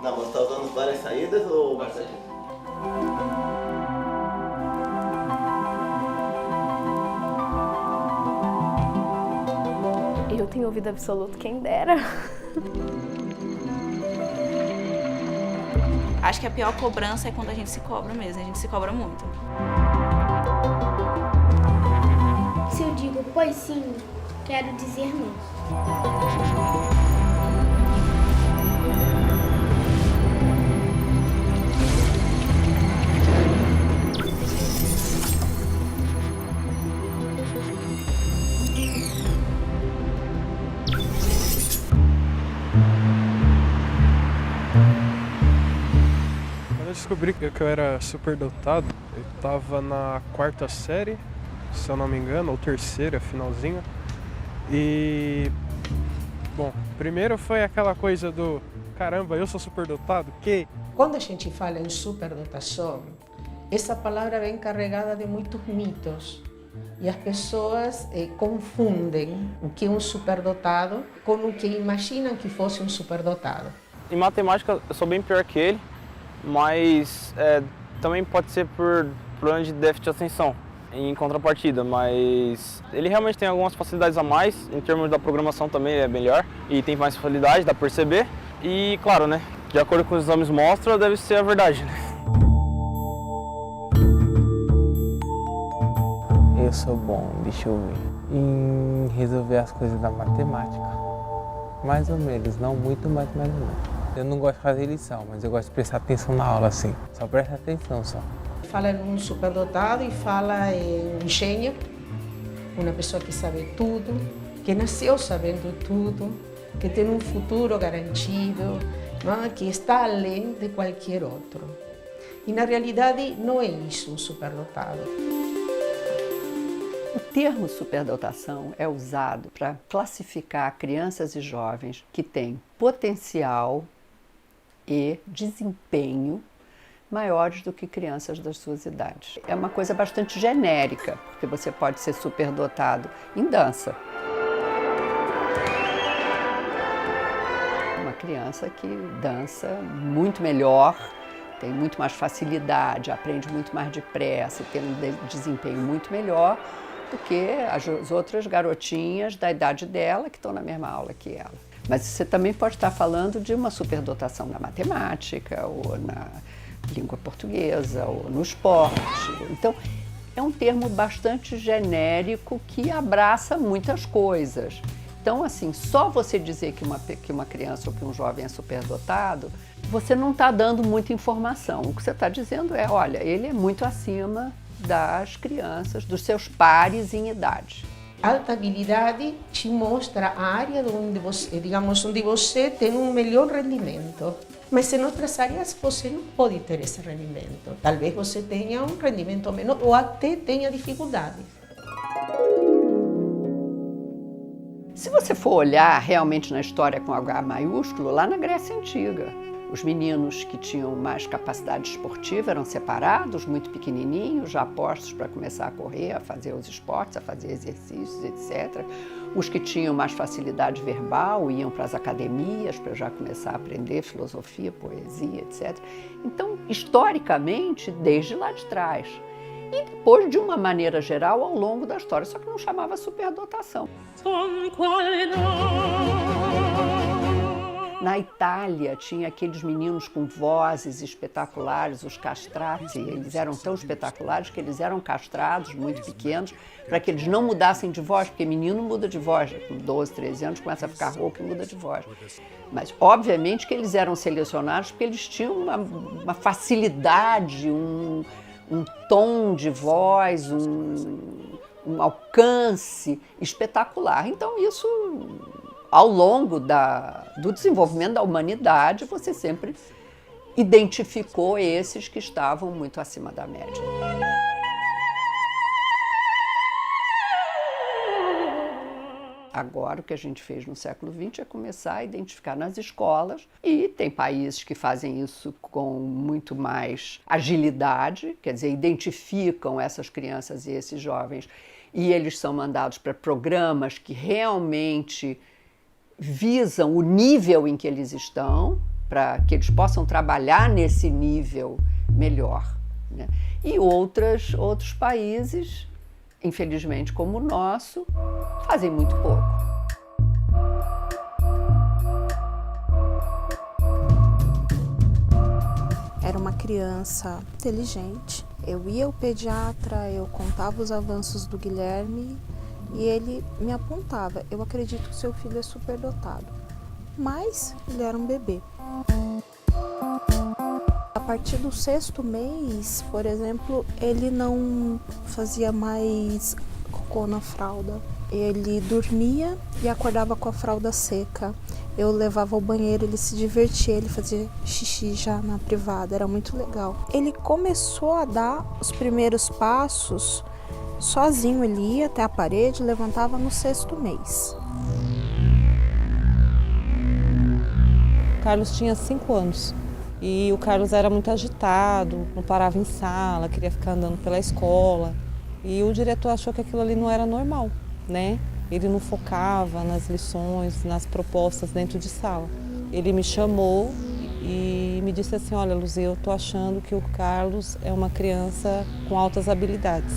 Não, você tá usando várias saídas ou bastante? Eu tenho ouvido absoluto, quem dera. Acho que a pior cobrança é quando a gente se cobra mesmo, a gente se cobra muito. Se eu digo pois sim, quero dizer não. Quando eu descobri que eu era superdotado, eu tava na 4ª série, se eu não me engano, ou 3ª, finalzinho. E, bom, primeiro foi aquela coisa do, caramba, eu sou superdotado, que... Quando a gente fala em superdotação, essa palavra vem carregada de muitos mitos. E as pessoas confundem o que é um superdotado com o que imaginam que fosse um superdotado. Em matemática eu sou bem pior que ele, mas também pode ser por problema de déficit de atenção em contrapartida, mas ele realmente tem algumas facilidades a mais, em termos da programação também é melhor e tem mais facilidade, dá para perceber. E claro, né, de acordo com os exames mostra, deve ser a verdade, né? Eu sou bom, deixa eu ver, em resolver as coisas da matemática. Mais ou menos, não muito, mas mais ou menos. Eu não gosto de fazer lição, mas eu gosto de prestar atenção na aula, assim. Só presta atenção, só. Fala em um superdotado e fala em um gênio, uma pessoa que sabe tudo, que nasceu sabendo tudo, que tem um futuro garantido, não? Que está além de qualquer outro. E na realidade não é isso um superdotado. O termo superdotação é usado para classificar crianças e jovens que têm potencial e desempenho maiores do que crianças das suas idades. É uma coisa bastante genérica, porque você pode ser superdotado em dança. Uma criança que dança muito melhor, tem muito mais facilidade, aprende muito mais depressa e tem um desempenho muito melhor do que as outras garotinhas da idade dela que estão na mesma aula que ela. Mas você também pode estar falando de uma superdotação na matemática, ou na língua portuguesa, ou no esporte. Então, é um termo bastante genérico que abraça muitas coisas. Então, assim, só você dizer que uma criança ou que um jovem é superdotado, você não está dando muita informação. O que você está dizendo é, olha, ele é muito acima das crianças, dos seus pares em idade. Alta habilidade te mostra a área onde você, digamos, onde você tem um melhor rendimento. Mas em outras áreas você não pode ter esse rendimento. Talvez você tenha um rendimento menor ou até tenha dificuldades. Se você for olhar realmente na história com H maiúsculo, lá na Grécia Antiga, os meninos que tinham mais capacidade esportiva eram separados, muito pequenininhos, já postos para começar a correr, a fazer os esportes, a fazer exercícios, etc. Os que tinham mais facilidade verbal iam para as academias para já começar a aprender filosofia, poesia, etc. Então, historicamente, desde lá de trás. E depois, de uma maneira geral, ao longo da história, só que não chamava superdotação. Na Itália, tinha aqueles meninos com vozes espetaculares, os castrati. Eles eram tão espetaculares que eles eram castrados, muito pequenos, para que eles não mudassem de voz, porque menino muda de voz, com 12, 13 anos começa a ficar rouco e muda de voz. Mas, obviamente, que eles eram selecionados porque eles tinham uma facilidade, um tom de voz, um alcance espetacular. Então, isso, ao longo do desenvolvimento da humanidade, você sempre identificou esses que estavam muito acima da média. Agora, o que a gente fez no século XX é começar a identificar nas escolas, e tem países que fazem isso com muito mais agilidade, quer dizer, identificam essas crianças e esses jovens, e eles são mandados para programas que realmente visam o nível em que eles estão, para que eles possam trabalhar nesse nível melhor, né? E outros países, infelizmente como o nosso, fazem muito pouco. Era uma criança inteligente. Eu ia ao pediatra, eu contava os avanços do Guilherme e ele me apontava: eu acredito que seu filho é superdotado. Mas ele era um bebê. A partir do 6º mês, por exemplo, ele não fazia mais cocô na fralda. Ele dormia e acordava com a fralda seca. Eu levava ao banheiro, ele se divertia, ele fazia xixi já na privada, era muito legal. Ele começou a dar os primeiros passos sozinho, ele ia até a parede, levantava no 6º mês. O Carlos tinha 5 anos e o Carlos era muito agitado, não parava em sala, queria ficar andando pela escola. E o diretor achou que aquilo ali não era normal, né? Ele não focava nas lições, nas propostas dentro de sala. Ele me chamou e me disse assim: olha, Luzia, eu estou achando que o Carlos é uma criança com altas habilidades.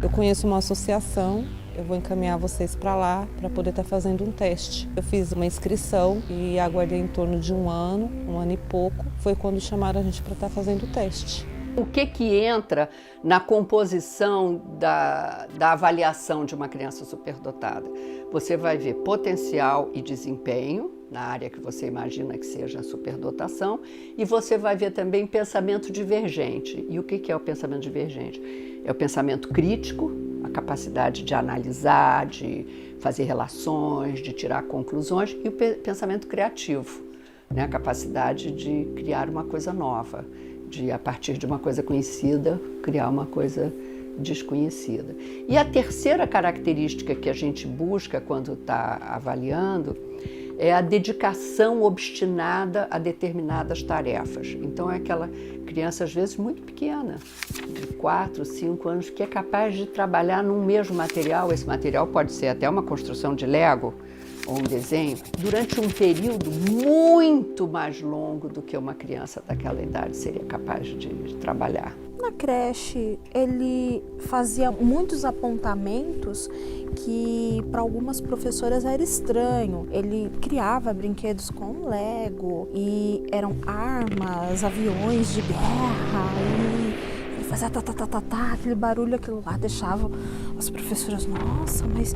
Eu conheço uma associação, eu vou encaminhar vocês para lá para poder estar fazendo um teste. Eu fiz uma inscrição e aguardei em torno de um ano e pouco. Foi quando chamaram a gente para estar fazendo o teste. O que entra na composição da avaliação de uma criança superdotada? Você vai ver potencial e desempenho, na área que você imagina que seja a superdotação, e você vai ver também pensamento divergente. E o que é o pensamento divergente? É o pensamento crítico, a capacidade de analisar, de fazer relações, de tirar conclusões, e o pensamento criativo, né? A capacidade de criar uma coisa nova, de, a partir de uma coisa conhecida, criar uma coisa desconhecida. E a terceira característica que a gente busca quando está avaliando é a dedicação obstinada a determinadas tarefas. Então é aquela criança, às vezes, muito pequena, de 4, 5 anos, que é capaz de trabalhar num mesmo material. Esse material pode ser até uma construção de Lego, ou um desenho, durante um período muito mais longo do que uma criança daquela idade seria capaz de trabalhar. Na creche, ele fazia muitos apontamentos que para algumas professoras era estranho. Ele criava brinquedos com Lego e eram armas, aviões de guerra e ele fazia aquele barulho, aquilo lá deixava as professoras, nossa, mas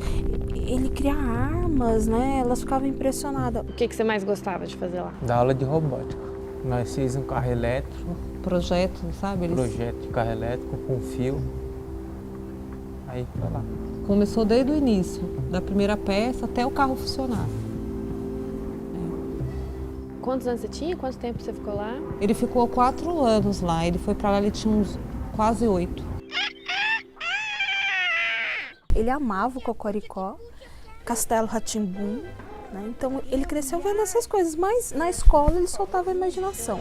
ele cria armas, né? Elas ficavam impressionadas. O que você mais gostava de fazer lá? Da aula de robótica. Nós fizemos um carro elétrico. Projeto, sabe? Projeto de carro elétrico com fio. Aí foi lá. Começou desde o início, da primeira peça até o carro funcionar. Quantos anos você tinha? Quanto tempo você ficou lá? Ele ficou 4 anos lá, ele foi para lá, ele tinha uns quase 8. Ele amava o Cocoricó, Castelo Rá-Tim-Bum, né? Então ele cresceu vendo essas coisas, mas na escola ele soltava a imaginação.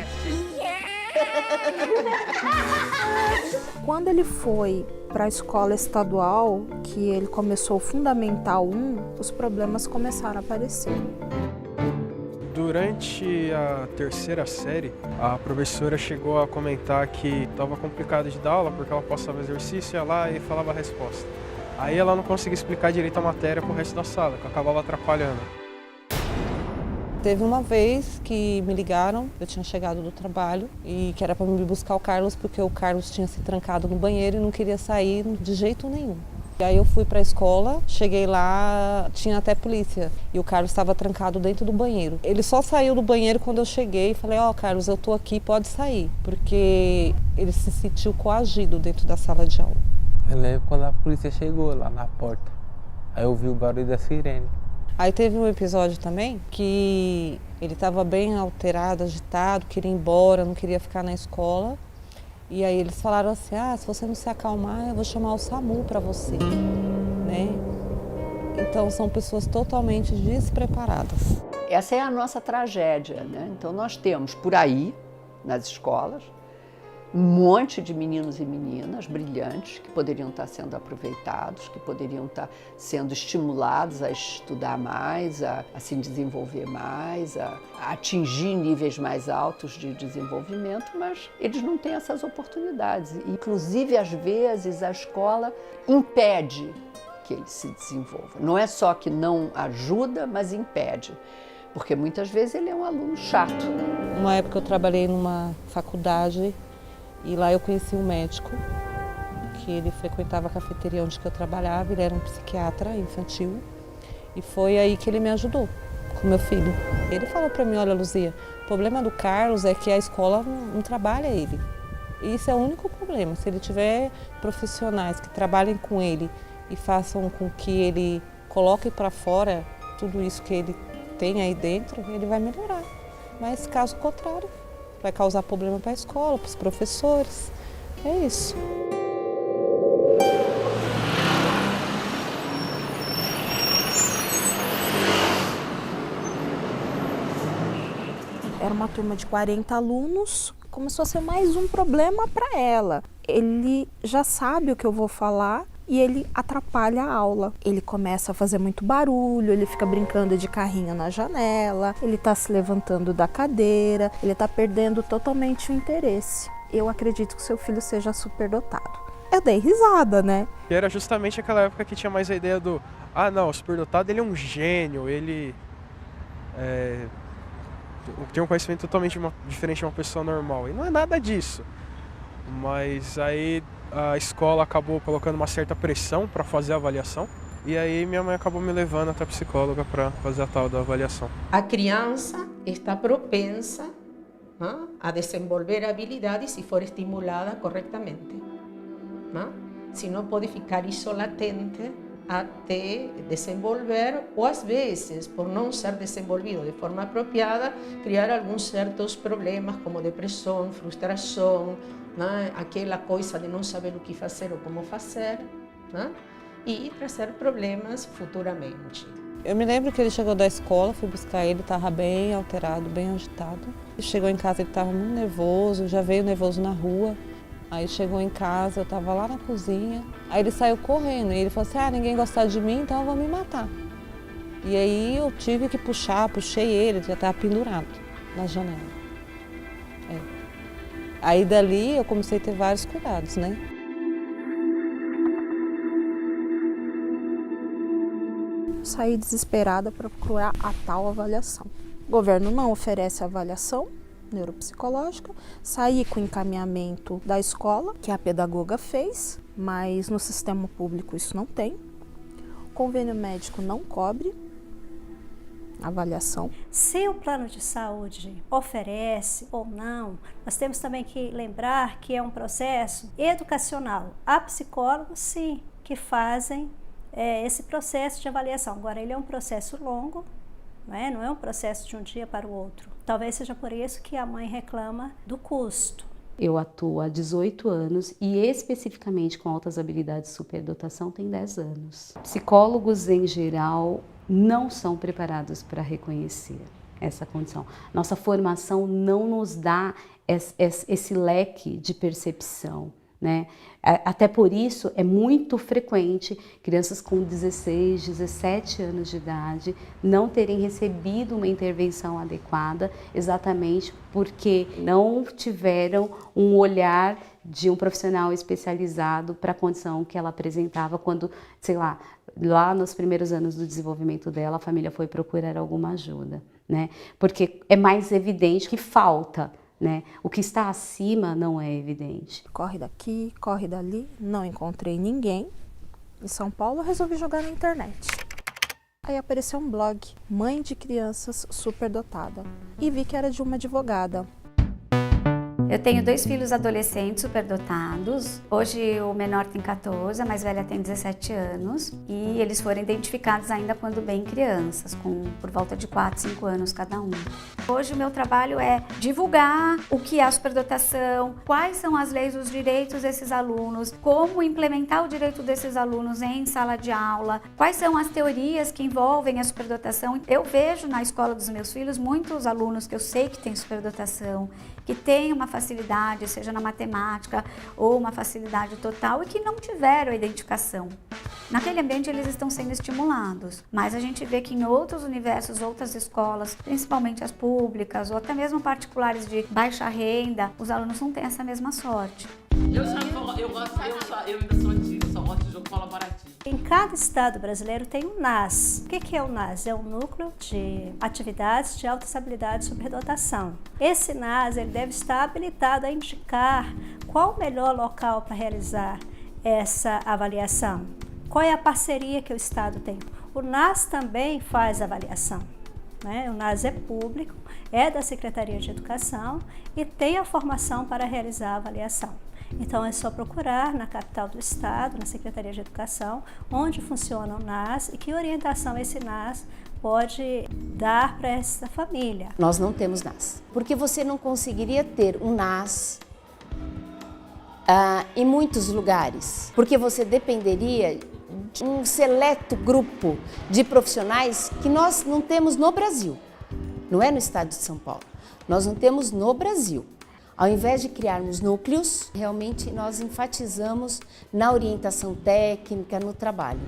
Quando ele foi para a escola estadual, que ele começou o Fundamental 1, os problemas começaram a aparecer. Durante a 3ª série, a professora chegou a comentar que estava complicado de dar aula porque ela passava exercício, ia lá e falava a resposta. Aí ela não conseguia explicar direito a matéria para o resto da sala, que acabava atrapalhando. Teve uma vez que me ligaram, eu tinha chegado do trabalho e que era para me buscar o Carlos porque o Carlos tinha se trancado no banheiro e não queria sair de jeito nenhum. E aí eu fui para a escola, cheguei lá, tinha até polícia e o Carlos estava trancado dentro do banheiro. Ele só saiu do banheiro quando eu cheguei e falei: ó, Carlos, eu tô aqui, pode sair, porque ele se sentiu coagido dentro da sala de aula. Eu lembro quando a polícia chegou lá na porta, aí eu vi o barulho da sirene. Aí teve um episódio também que ele estava bem alterado, agitado, queria ir embora, não queria ficar na escola. E aí eles falaram assim: ah, se você não se acalmar, eu vou chamar o SAMU para você, né? Então são pessoas totalmente despreparadas. Essa é a nossa tragédia, né? Então nós temos por aí, nas escolas, um monte de meninos e meninas brilhantes que poderiam estar sendo aproveitados, que poderiam estar sendo estimulados a estudar mais, a se desenvolver mais, a atingir níveis mais altos de desenvolvimento, mas eles não têm essas oportunidades. Inclusive, às vezes, a escola impede que ele se desenvolva. Não é só que não ajuda, mas impede. Porque muitas vezes ele é um aluno chato. Uma época eu trabalhei numa faculdade e lá eu conheci um médico que ele frequentava a cafeteria onde eu trabalhava, ele era um psiquiatra infantil e foi aí que ele me ajudou com meu filho. Ele falou para mim, olha Luzia, o problema do Carlos é que a escola não trabalha ele. E isso é o único problema. Se ele tiver profissionais que trabalhem com ele e façam com que ele coloque para fora tudo isso que ele tem aí dentro, ele vai melhorar. Mas caso contrário, vai causar problema para a escola, para os professores. É isso. Era uma turma de 40 alunos, começou a ser mais um problema para ela. Ele já sabe o que eu vou falar e ele atrapalha a aula. Ele começa a fazer muito barulho, ele fica brincando de carrinho na janela, ele está se levantando da cadeira, ele está perdendo totalmente o interesse. Eu acredito que seu filho seja superdotado. Eu dei risada, né? E era justamente aquela época que tinha mais a ideia do não, o superdotado ele é um gênio, ele tem um conhecimento totalmente diferente de uma pessoa normal. E não é nada disso. Mas aí a escola acabou colocando uma certa pressão para fazer a avaliação. E aí minha mãe acabou me levando até a psicóloga para fazer a tal da avaliação. A criança está propensa a desenvolver habilidades se for estimulada corretamente. Se não pode ficar isso latente até desenvolver, ou às vezes, por não ser desenvolvido de forma apropriada, criar alguns certos problemas como depressão, frustração, aquela coisa de não saber o que fazer ou como fazer, e trazer problemas futuramente. Eu me lembro que ele chegou da escola, fui buscar ele, estava bem alterado, bem agitado. Chegou em casa, ele estava muito nervoso, já veio nervoso na rua. Aí chegou em casa, eu estava lá na cozinha, aí ele saiu correndo e ele falou assim, ninguém gosta de mim, então eu vou me matar. E aí eu tive que puxei ele já estava pendurado na janela. Aí dali eu comecei a ter vários cuidados, né? Saí desesperada para procurar a tal avaliação. O governo não oferece avaliação neuropsicológica, saí com encaminhamento da escola, que a pedagoga fez, mas no sistema público isso não tem. O convênio médico não cobre avaliação. Se o plano de saúde oferece ou não, nós temos também que lembrar que é um processo educacional. Há psicólogos, sim, que fazem esse processo de avaliação. Agora, ele é um processo longo, não é um processo de um dia para o outro. Talvez seja por isso que a mãe reclama do custo. Eu atuo há 18 anos e especificamente com altas habilidades de superdotação tem 10 anos. Psicólogos em geral não são preparados para reconhecer essa condição. Nossa formação não nos dá esse leque de percepção, né? Até por isso é muito frequente crianças com 16, 17 anos de idade não terem recebido uma intervenção adequada, exatamente porque não tiveram um olhar de um profissional especializado para a condição que ela apresentava quando, sei lá nos primeiros anos do desenvolvimento dela, a família foi procurar alguma ajuda, né? Porque é mais evidente que falta. Né? O que está acima não é evidente. Corre daqui, corre dali, não encontrei ninguém. Em São Paulo eu resolvi jogar na internet. Aí apareceu um blog, Mãe de Crianças Superdotada, e vi que era de uma advogada. Eu tenho 2 filhos adolescentes superdotados. Hoje o menor tem 14, a mais velha tem 17 anos. E eles foram identificados ainda quando bem crianças, por volta de 4, 5 anos cada um. Hoje o meu trabalho é divulgar o que é a superdotação, quais são as leis, os direitos desses alunos, como implementar o direito desses alunos em sala de aula, quais são as teorias que envolvem a superdotação. Eu vejo na escola dos meus filhos muitos alunos que eu sei que têm superdotação, que têm uma facilidade, seja na matemática ou uma facilidade total, e que não tiveram a identificação. Naquele ambiente eles estão sendo estimulados, mas a gente vê que em outros universos, outras escolas, principalmente as públicas ou até mesmo particulares de baixa renda, os alunos não têm essa mesma sorte. Eu ainda sou antiga, só gosto de jogo colaborativo. Em cada estado brasileiro tem um NAS. O que é o NAS? É um núcleo de atividades de altas habilidades e superdotação. Esse NAS ele deve estar habilitado a indicar qual o melhor local para realizar essa avaliação. Qual é a parceria que o estado tem? O NAS também faz avaliação, né? O NAS é público, é da Secretaria de Educação e tem a formação para realizar a avaliação. Então é só procurar na capital do estado, na Secretaria de Educação, onde funciona o NAS e que orientação esse NAS pode dar para essa família. Nós não temos NAS, porque você não conseguiria ter um NAS em muitos lugares, porque você dependeria de um seleto grupo de profissionais que nós não temos no Brasil, não é no estado de São Paulo, nós não temos no Brasil. Ao invés de criarmos núcleos, realmente nós enfatizamos na orientação técnica, no trabalho.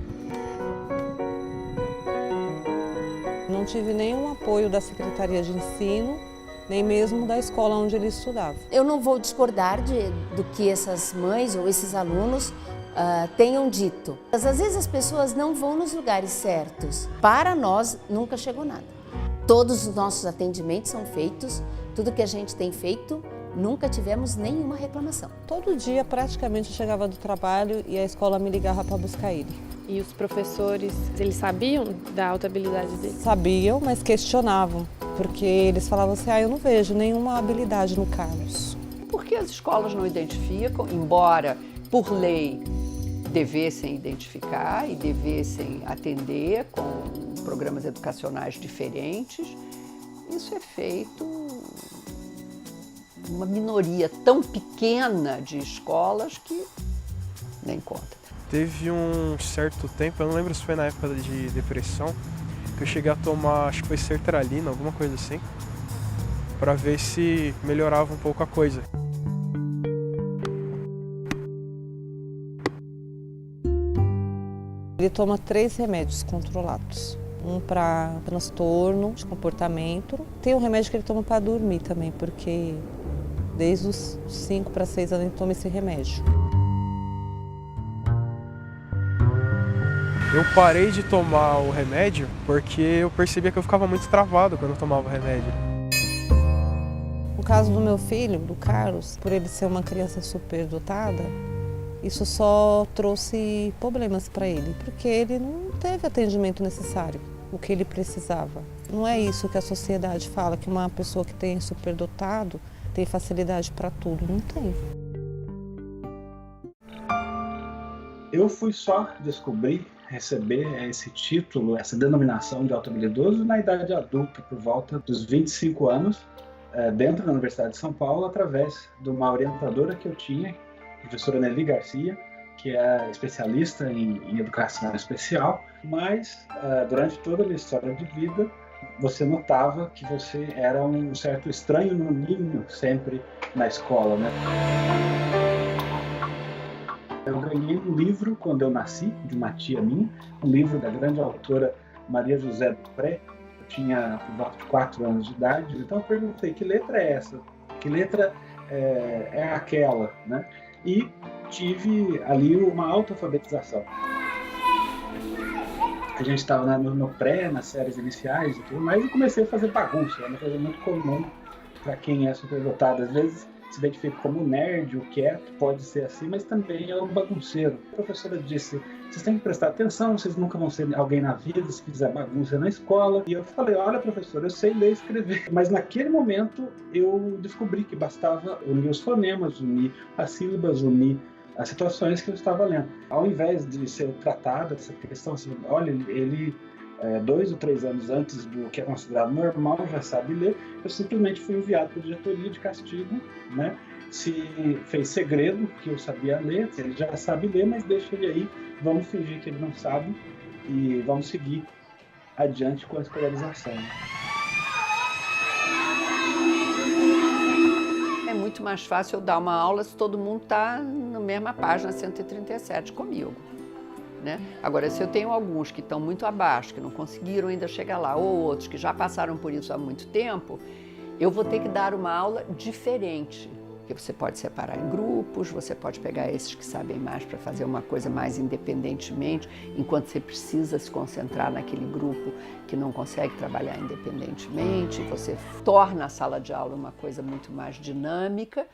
Não tive nenhum apoio da Secretaria de Ensino, nem mesmo da escola onde ele estudava. Eu não vou discordar do que essas mães ou esses alunos tenham dito. Mas às vezes as pessoas não vão nos lugares certos. Para nós, nunca chegou nada. Todos os nossos atendimentos são feitos, tudo que a gente tem feito, nunca tivemos nenhuma reclamação. Todo dia, praticamente, eu chegava do trabalho e a escola me ligava para buscar ele. E os professores, eles sabiam da alta habilidade dele? Sabiam, mas questionavam, porque eles falavam assim, eu não vejo nenhuma habilidade no Carlos. Por que as escolas não identificam, embora por lei devessem identificar e devessem atender com programas educacionais diferentes? Isso é feito uma minoria tão pequena de escolas que nem conta. Teve um certo tempo, eu não lembro se foi na época de depressão, que eu cheguei a tomar, acho que foi sertralina, alguma coisa assim, para ver se melhorava um pouco a coisa. Ele toma 3 remédios controlados. Um para transtorno de comportamento. Tem um remédio que ele toma para dormir também, porque desde os 5 para 6 anos ele toma esse remédio. Eu parei de tomar o remédio porque eu percebia que eu ficava muito travado quando eu tomava o remédio. No caso do meu filho, do Carlos, por ele ser uma criança superdotada, isso só trouxe problemas para ele, porque ele não teve atendimento necessário, o que ele precisava. Não é isso que a sociedade fala, que uma pessoa que tem superdotado tem facilidade para tudo. Não tem. Eu fui só receber esse título, essa denominação de auto-habilidoso na idade adulta, por volta dos 25 anos, dentro da Universidade de São Paulo, através de uma orientadora que eu tinha, a professora Nelly Garcia, que é especialista em educação especial, mas durante toda a história de vida, você notava que você era um certo estranho no ninho, sempre na escola, né? Eu ganhei um livro quando eu nasci, de uma tia minha, um livro da grande autora Maria José Dupré. Eu tinha por volta de 4 anos de idade, então eu perguntei, que letra é essa? Que letra é aquela, né? E tive ali uma autoalfabetização. A gente estava no pré, nas séries iniciais e tudo mais, e comecei a fazer bagunça. É uma coisa muito comum para quem é superdotado. Às vezes se identifica como nerd, o quieto, pode ser assim, mas também é um bagunceiro. A professora disse, vocês têm que prestar atenção, vocês nunca vão ser alguém na vida se fizer bagunça na escola. E eu falei, olha professora, eu sei ler e escrever. Mas naquele momento eu descobri que bastava unir os fonemas, unir as sílabas, unir as situações que eu estava lendo. Ao invés de ser tratada dessa questão, assim, olha, ele 2 ou 3 anos antes do que é considerado normal, já sabe ler, eu simplesmente fui enviado para a diretoria de castigo, né? Se fez segredo que eu sabia ler, ele já sabe ler, mas deixa ele aí, vamos fingir que ele não sabe e vamos seguir adiante com a escolarização. é muito mais fácil eu dar uma aula se todo mundo está na mesma página 137 comigo. Né? Agora, se eu tenho alguns que estão muito abaixo, que não conseguiram ainda chegar lá, ou outros que já passaram por isso há muito tempo, eu vou ter que dar uma aula diferente. Porque você pode separar em grupos, você pode pegar esses que sabem mais para fazer uma coisa mais independentemente, enquanto você precisa se concentrar naquele grupo que não consegue trabalhar independentemente. Você torna a sala de aula uma coisa muito mais dinâmica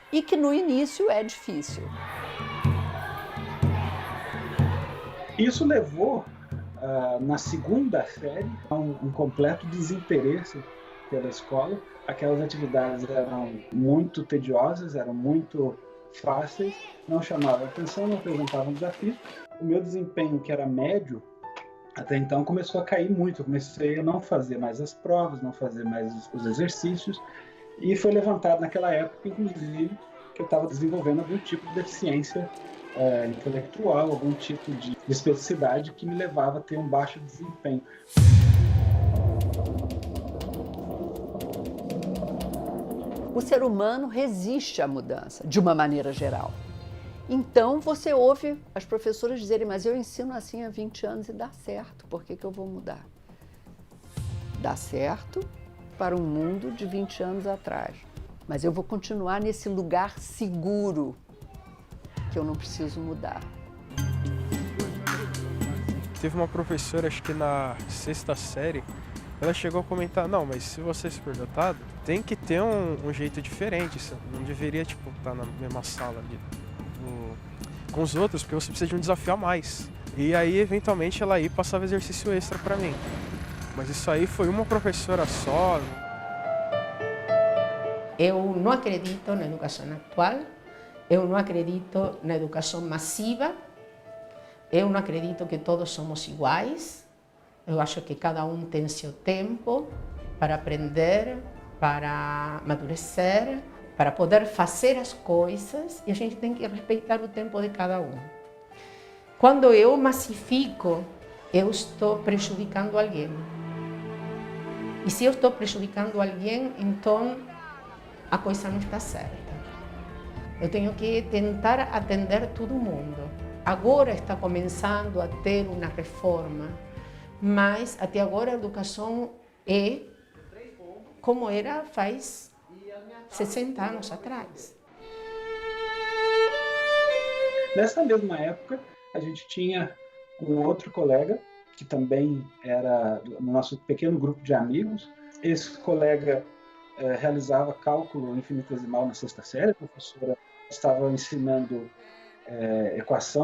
e que no início é difícil. Isso levou, na segunda série, a um completo desinteresse pela escola. Aquelas atividades eram muito tediosas, eram muito fáceis, não chamavam atenção, não apresentavam desafio. O meu desempenho, que era médio, até então começou a cair muito. Eu comecei a não fazer mais as provas, não fazer mais os exercícios, e foi levantado naquela época, inclusive, que eu estava desenvolvendo algum tipo de deficiência intelectual, algum tipo de especificidade que me levava a ter um baixo desempenho. O ser humano resiste à mudança, de uma maneira geral. Então, você ouve as professoras dizerem, mas eu ensino assim há 20 anos e dá certo, por que eu vou mudar? Dá certo para um mundo de 20 anos atrás, mas eu vou continuar nesse lugar seguro, que eu não preciso mudar. Teve uma professora, acho que na 6ª série, ela chegou a comentar, não, mas se você é superdotado, tem que ter um jeito diferente, você não deveria, tipo, estar na mesma sala ali com os outros, porque você precisa de um desafio a mais. E aí, eventualmente, ela ia passava exercício extra pra mim. Mas isso aí foi uma professora só. Eu não acredito na educação atual, eu não acredito na educação massiva, eu não acredito que todos somos iguais. Eu acho que cada um tem seu tempo para aprender, para amadurecer, para poder fazer as coisas, e a gente tem que respeitar o tempo de cada um. Quando eu massifico, eu estou prejudicando alguém. E se eu estou prejudicando alguém, então a coisa não está certa. Eu tenho que tentar atender todo mundo. Agora está começando a ter uma reforma, mas até agora a educação é como era faz 60 anos atrás. Nessa mesma época, a gente tinha um outro colega, que também era no nosso pequeno grupo de amigos. Esse colega realizava cálculo infinitesimal na 6ª série, a professora estava ensinando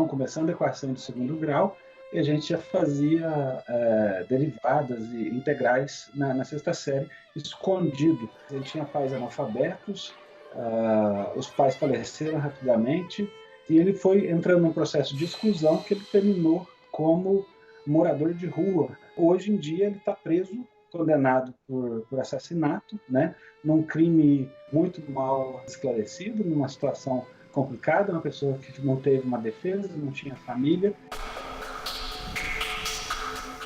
começando a equação de 2º grau, e a gente já fazia derivadas e integrais na 6ª série, escondido. A gente tinha pais analfabetos, os pais faleceram rapidamente, e ele foi entrando num processo de exclusão que ele terminou como morador de rua. Hoje em dia ele está preso, condenado por assassinato, né? Num crime muito mal esclarecido, numa situação complicada, uma pessoa que não teve uma defesa, não tinha família.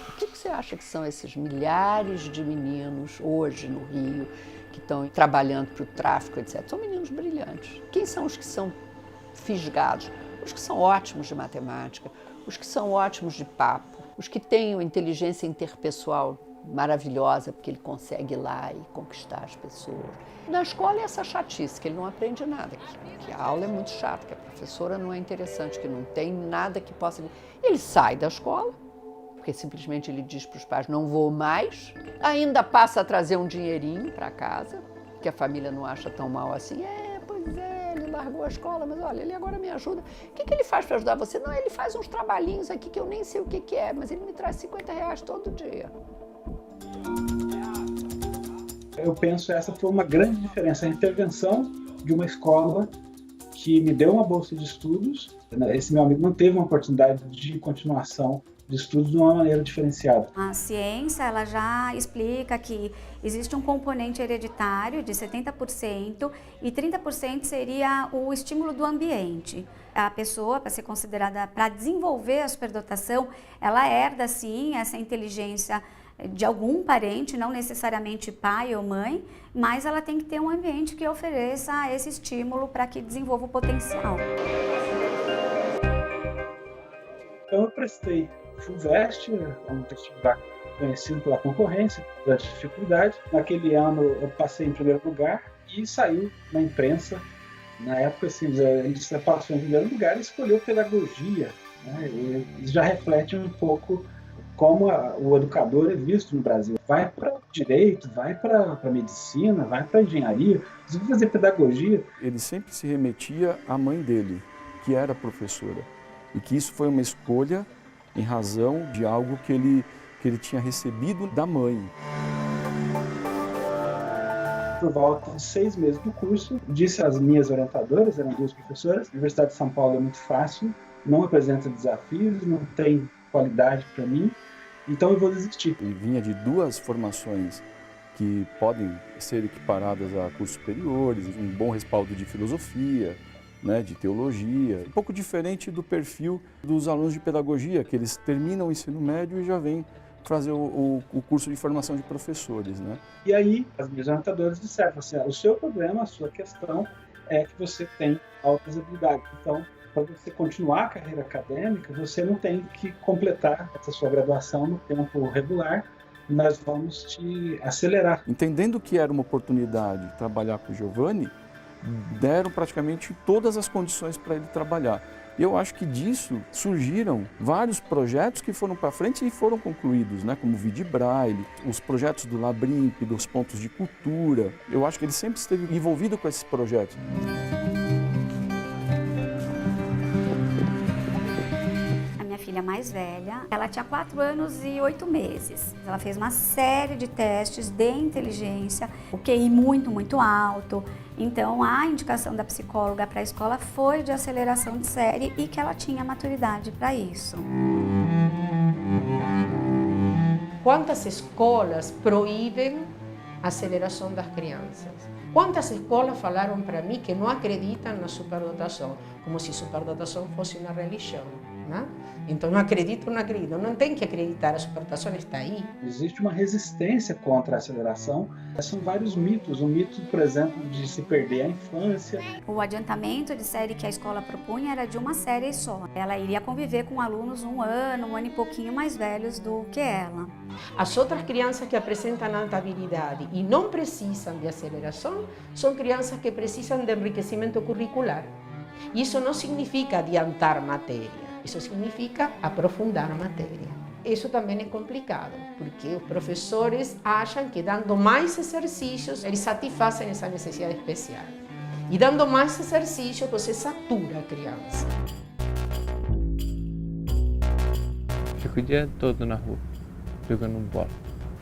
O que você acha que são esses milhares de meninos hoje no Rio que estão trabalhando para o tráfico, etc? São meninos brilhantes. Quem são os que são fisgados? Os que são ótimos de matemática, os que são ótimos de papo, os que têm uma inteligência interpessoal maravilhosa, porque ele consegue ir lá e conquistar as pessoas. Na escola é essa chatice, que ele não aprende nada, que a aula é muito chata, que a professora não é interessante, que não tem nada que possa... Ele sai da escola, porque simplesmente ele diz para os pais, não vou mais, ainda passa a trazer um dinheirinho para casa, que a família não acha tão mal assim. Pois é, ele largou a escola, mas olha, ele agora me ajuda. O que ele faz para ajudar você? Não, ele faz uns trabalhinhos aqui que eu nem sei o que é, mas ele me traz R$50 todo dia. Eu penso que essa foi uma grande diferença, a intervenção de uma escola que me deu uma bolsa de estudos. Esse meu amigo não teve uma oportunidade de continuação de estudos de uma maneira diferenciada. A ciência ela já explica que existe um componente hereditário de 70% e 30% seria o estímulo do ambiente. A pessoa, para ser considerada, para desenvolver a superdotação, ela herda sim essa inteligência de algum parente, não necessariamente pai ou mãe, mas ela tem que ter um ambiente que ofereça esse estímulo para que desenvolva o potencial. Então eu prestei FUVEST, um vestibular conhecido pela concorrência, pela dificuldade. Naquele ano eu passei em primeiro lugar e saiu na imprensa. Na época, assim, ele passou em primeiro lugar e escolheu pedagogia, né? E já reflete um pouco como o educador é visto no Brasil. Vai para direito, vai para medicina, vai para engenharia, vai fazer pedagogia. Ele sempre se remetia à mãe dele, que era professora, e que isso foi uma escolha em razão de algo que ele tinha recebido da mãe. Por volta de 6 meses do curso, disse às minhas orientadoras, eram 2 professoras, a Universidade de São Paulo é muito fácil, não apresenta desafios, não tem qualidade para mim, então eu vou desistir. Ele vinha de 2 formações que podem ser equiparadas a cursos superiores, um bom respaldo de filosofia, né, de teologia, um pouco diferente do perfil dos alunos de pedagogia, que eles terminam o ensino médio e já vêm fazer o curso de formação de professores, né? E aí, as minhas orientadoras disseram assim, o seu problema, a sua questão é que você tem altas habilidades. Então, para você continuar a carreira acadêmica, você não tem que completar essa sua graduação no tempo regular, nós vamos te acelerar. Entendendo que era uma oportunidade trabalhar com o Giovanni, deram praticamente todas as condições para ele trabalhar. Eu acho que disso surgiram vários projetos que foram para frente e foram concluídos, né? Como o Vide Braille, os projetos do Labrimp, dos pontos de cultura. Eu acho que ele sempre esteve envolvido com esses projetos. A minha filha mais velha, ela tinha 4 anos e 8 meses. Ela fez uma série de testes de inteligência, o QI muito alto. Então, a indicação da psicóloga para a escola foi de aceleração de série e que ela tinha maturidade para isso. Quantas escolas proíbem a aceleração das crianças? Quantas escolas falaram para mim que não acreditam na superdotação, como se superdotação fosse uma religião, né? Então, não acredito, não tem que acreditar, a superdotação está aí. Existe uma resistência contra a aceleração. São vários mitos. O mito, por exemplo, de se perder a infância. O adiantamento de série que a escola propunha era de uma série só. Ela iria conviver com alunos um ano e pouquinho mais velhos do que ela. As outras crianças que apresentam alta habilidade e não precisam de aceleração são crianças que precisam de enriquecimento curricular. Isso não significa adiantar matéria. Isso significa aprofundar a matéria. Isso também é complicado, porque os professores acham que dando mais exercícios, eles satisfazem essa necessidade especial. E dando mais exercício, você satura a criança. Fico o dia todo na rua, jogando bola.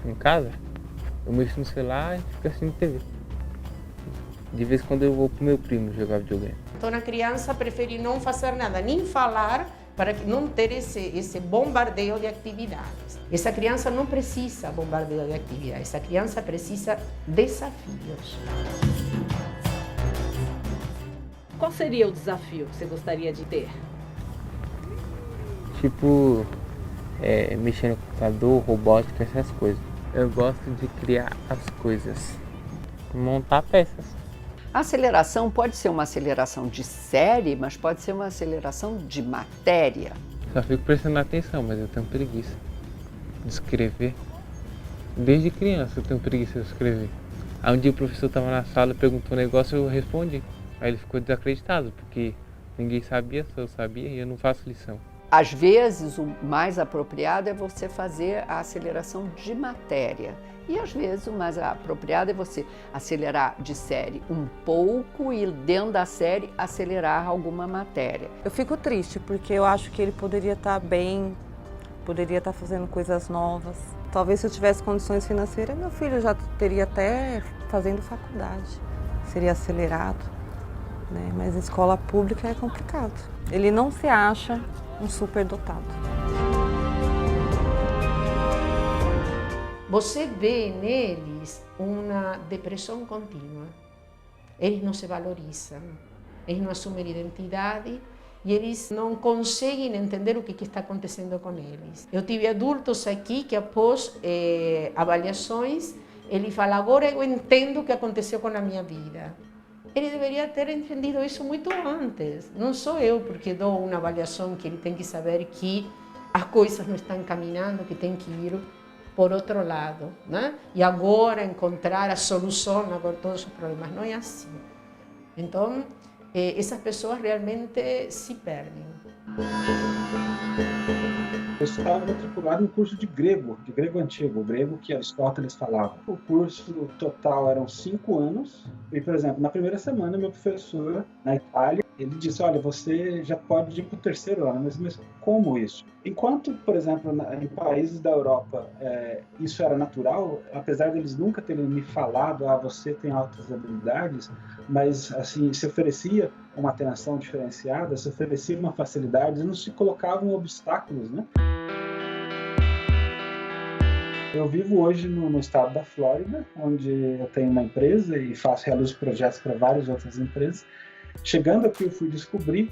Em casa, eu mexo no celular e fico assistindo TV. De vez em quando eu vou pro meu primo jogar videogame. Então a criança prefere não fazer nada, nem falar, para não ter esse bombardeio de atividades. Essa criança não precisa bombardeio de atividades, essa criança precisa desafios. Qual seria o desafio que você gostaria de ter? Tipo, mexer no computador, robótica, essas coisas. Eu gosto de criar as coisas, montar peças. A aceleração pode ser uma aceleração de série, mas pode ser uma aceleração de matéria. Só fico prestando atenção, mas eu tenho preguiça de escrever. Desde criança eu tenho preguiça de escrever. Aí um dia o professor estava na sala, perguntou um negócio, eu respondi. Aí ele ficou desacreditado, porque ninguém sabia, só eu sabia e eu não faço lição. Às vezes, o mais apropriado é você fazer a aceleração de matéria. E às vezes o mais apropriado é você acelerar de série um pouco e dentro da série acelerar alguma matéria. Eu fico triste porque eu acho que ele poderia estar bem, poderia estar fazendo coisas novas. Talvez se eu tivesse condições financeiras, meu filho já teria até fazendo faculdade. Seria acelerado, né? Mas em escola pública é complicado. Ele não se acha um superdotado. Você vê neles uma depressão contínua. Eles não se valorizam, eles não assumem identidade e eles não conseguem entender o que está acontecendo com eles. Eu tive adultos aqui que após avaliações, ele fala, agora eu entendo o que aconteceu com a minha vida. Ele deveria ter entendido isso muito antes. Não sou eu porque dou uma avaliação que ele tem que saber que as coisas não estão caminhando, que tem que ir por outro lado, né? E agora encontrar a solução a todos os problemas. Não é assim. Então, essas pessoas realmente se perdem. Eu estava matriculado no curso de grego antigo, o grego que Aristóteles falava. O curso total eram 5 anos e, por exemplo, na primeira semana, meu professor na Itália, ele disse, olha, você já pode ir para o 3º ano, mas como isso? Enquanto, por exemplo, em países da Europa, isso era natural, apesar deles nunca terem me falado, você tem altas habilidades, mas assim, se oferecia uma atenção diferenciada, se oferecia uma facilidade, não se colocavam obstáculos, né? Eu vivo hoje no estado da Flórida, onde eu tenho uma empresa e realizo projetos para várias outras empresas. Chegando aqui, eu fui descobrir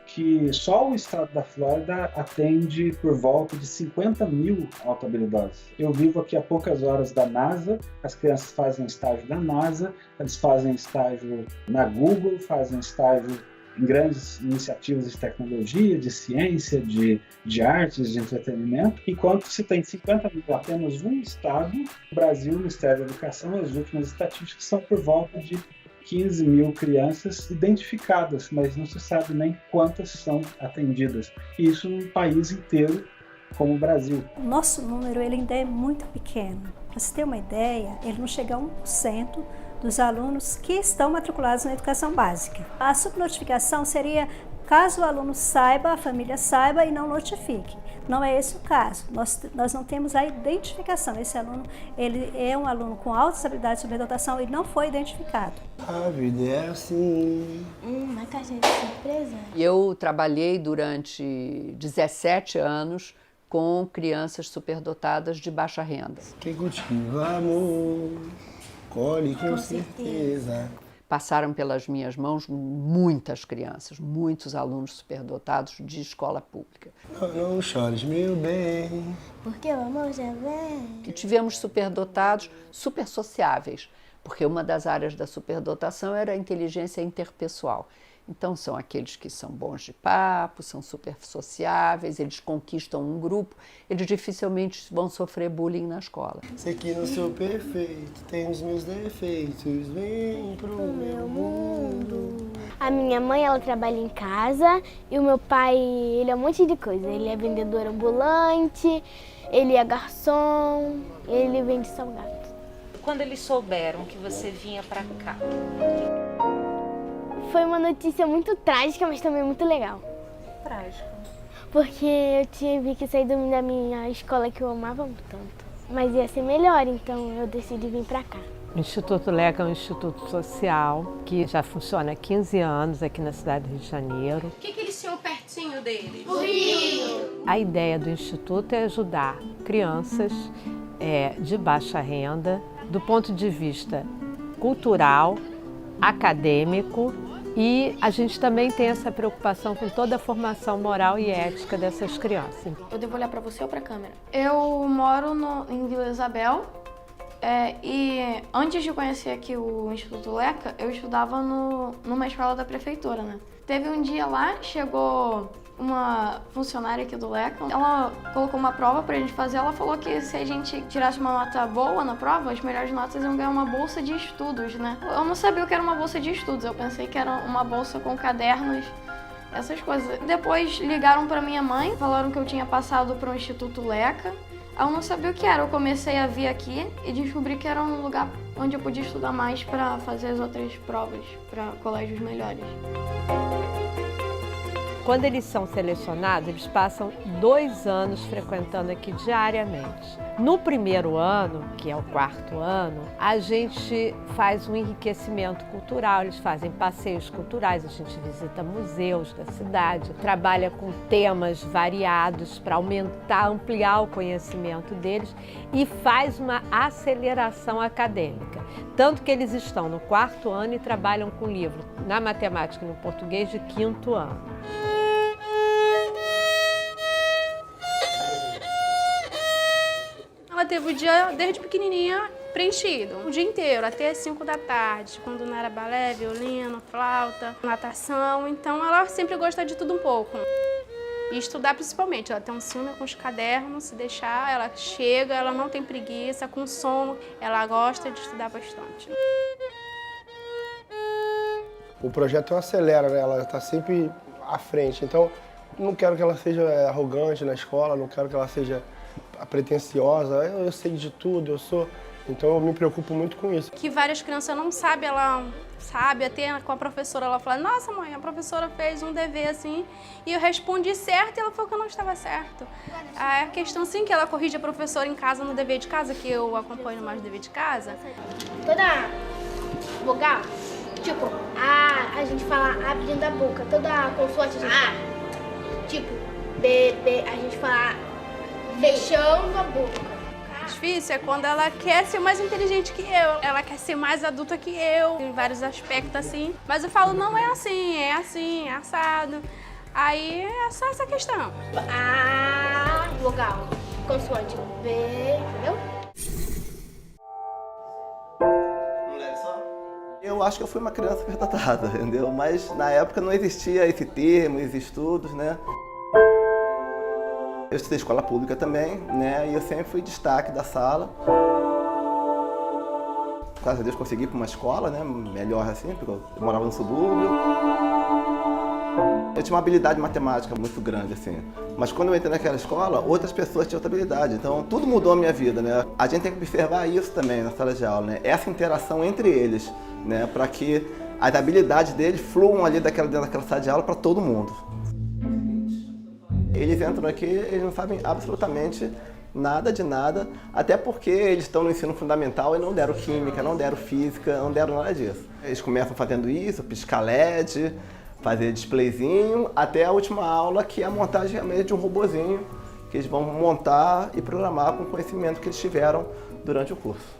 que só o estado da Flórida atende por volta de 50 mil autohabilidosos. Eu vivo aqui a poucas horas da NASA, as crianças fazem estágio da NASA, eles fazem estágio na Google, fazem estágio em grandes iniciativas de tecnologia, de ciência, de artes, de entretenimento, enquanto se tem 50 mil apenas um estado, o Brasil, o Ministério da Educação, as últimas estatísticas são por volta de 15 mil crianças identificadas, mas não se sabe nem quantas são atendidas. E isso num país inteiro como o Brasil. O nosso número ele ainda é muito pequeno. Para você ter uma ideia, ele não chega a 1% dos alunos que estão matriculados na educação básica. A subnotificação seria caso o aluno saiba, a família saiba e não notifique. Não é esse o caso. Nós não temos a identificação. Esse aluno ele é um aluno com altas habilidades de superdotação e não foi identificado. A vida é assim. Uma caixa de surpresa. Eu trabalhei durante 17 anos com crianças superdotadas de baixa renda. Quem cultiva amor, colhe com certeza. Passaram pelas minhas mãos muitas crianças, muitos alunos superdotados de escola pública. Não chores, meu bem, porque o amor já vem. E tivemos superdotados super sociáveis, porque uma das áreas da superdotação era a inteligência interpessoal. Então são aqueles que são bons de papo, são super sociáveis, eles conquistam um grupo, eles dificilmente vão sofrer bullying na escola. Sei que não sou perfeito, tenho os meus defeitos, vem pro meu mundo. A minha mãe, ela trabalha em casa e o meu pai, ele é um monte de coisa. Ele é vendedor ambulante, ele é garçom, ele vende salgado. Quando eles souberam que você vinha pra cá? Foi uma notícia muito trágica, mas também muito legal. Trágica? Porque eu tive que sair da minha escola que eu amava tanto. Mas ia ser melhor, então eu decidi vir pra cá. O Instituto Leca é um instituto social que já funciona há 15 anos aqui na cidade do Rio de Janeiro. O que eles tinham pertinho deles? O Rio! A ideia do instituto é ajudar crianças de baixa renda do ponto de vista cultural, acadêmico, e a gente também tem essa preocupação com toda a formação moral e ética dessas crianças. Eu devo olhar para você ou para a câmera? Eu moro em Vila Isabel e antes de conhecer aqui o Instituto Leca, eu estudava numa escola da prefeitura, né? Teve um dia lá, chegou uma funcionária aqui do Leca, ela colocou uma prova pra gente fazer, ela falou que se a gente tirasse uma nota boa na prova, as melhores notas iam ganhar uma bolsa de estudos, né? Eu não sabia o que era uma bolsa de estudos, eu pensei que era uma bolsa com cadernos, essas coisas. Depois ligaram pra minha mãe, falaram que eu tinha passado pro Instituto Leca, eu não sabia o que era, eu comecei a vir aqui e descobri que era um lugar onde eu podia estudar mais pra fazer as outras provas, pra colégios melhores. Quando eles são selecionados, eles passam 2 anos frequentando aqui diariamente. No primeiro ano, que é o 4º ano, a gente faz um enriquecimento cultural, eles fazem passeios culturais, a gente visita museus da cidade, trabalha com temas variados para ampliar o conhecimento deles e faz uma aceleração acadêmica. Tanto que eles estão no 4º ano e trabalham com livro na matemática e no português de 5º ano. ela teve o dia, desde pequenininha, preenchido. O dia inteiro, até as 5 da tarde, quando não era balé, violino, flauta, natação. Então ela sempre gosta de tudo um pouco. E estudar principalmente. Ela tem um ciúme com os cadernos, se deixar, ela chega, ela não tem preguiça, com sono, ela gosta de estudar bastante. O projeto acelera, né? Ela está sempre à frente. Então, não quero que ela seja arrogante na escola, não quero que ela seja pretensiosa. Eu sei de tudo, eu sou... Então, eu me preocupo muito com isso. Que várias crianças não sabem, ela sabe, até com a professora, ela fala, nossa mãe, a professora fez um dever assim, e eu respondi certo e ela falou que eu não estava certo. A questão sim que ela corrige a professora em casa no dever de casa, que eu acompanho mais o dever de casa. Toda vogal, tipo, a gente fala abrindo a boca, toda consoante a gente fala, tipo, B, a gente fala fechando a boca. Difícil é quando ela quer ser mais inteligente que eu, ela quer ser mais adulta que eu, em vários aspectos assim. Mas eu falo, não é assim, é assado. Aí é só essa questão. A, vogal, consoante, B, entendeu? Eu acho que eu fui uma criança superdotada, entendeu? Mas na época não existia esse termo, esses estudos, né? Eu estudei escola pública também, né? E eu sempre fui destaque da sala. Graças a Deus consegui ir para uma escola, né? Melhor assim, porque eu morava no subúrbio. Eu tinha uma habilidade matemática muito grande, assim. Mas quando eu entrei naquela escola, outras pessoas tinham outra habilidade. Então tudo mudou a minha vida, né? A gente tem que observar isso também na sala de aula, né? Essa interação entre eles, né? Para que as habilidades deles fluam ali dentro daquela sala de aula para todo mundo. Eles entram aqui, eles não sabem absolutamente nada de nada, até porque eles estão no ensino fundamental e não deram química, não deram física, não deram nada disso. Eles começam fazendo isso, piscar LED, fazer displayzinho, até a última aula, que é a montagem realmente de um robozinho, que eles vão montar e programar com o conhecimento que eles tiveram durante o curso.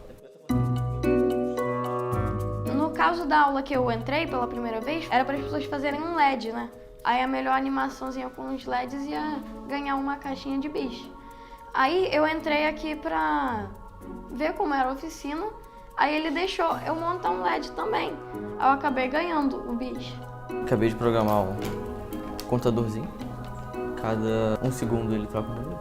No caso da aula que eu entrei pela primeira vez, era para as pessoas fazerem um LED, né? Aí a melhor animaçãozinha com os LEDs ia ganhar uma caixinha de bicho. Aí eu entrei aqui pra ver como era a oficina, aí ele deixou eu montar um LED também. Aí eu acabei ganhando o bicho. Acabei de programar um contadorzinho. Cada 1 segundo ele troca um número.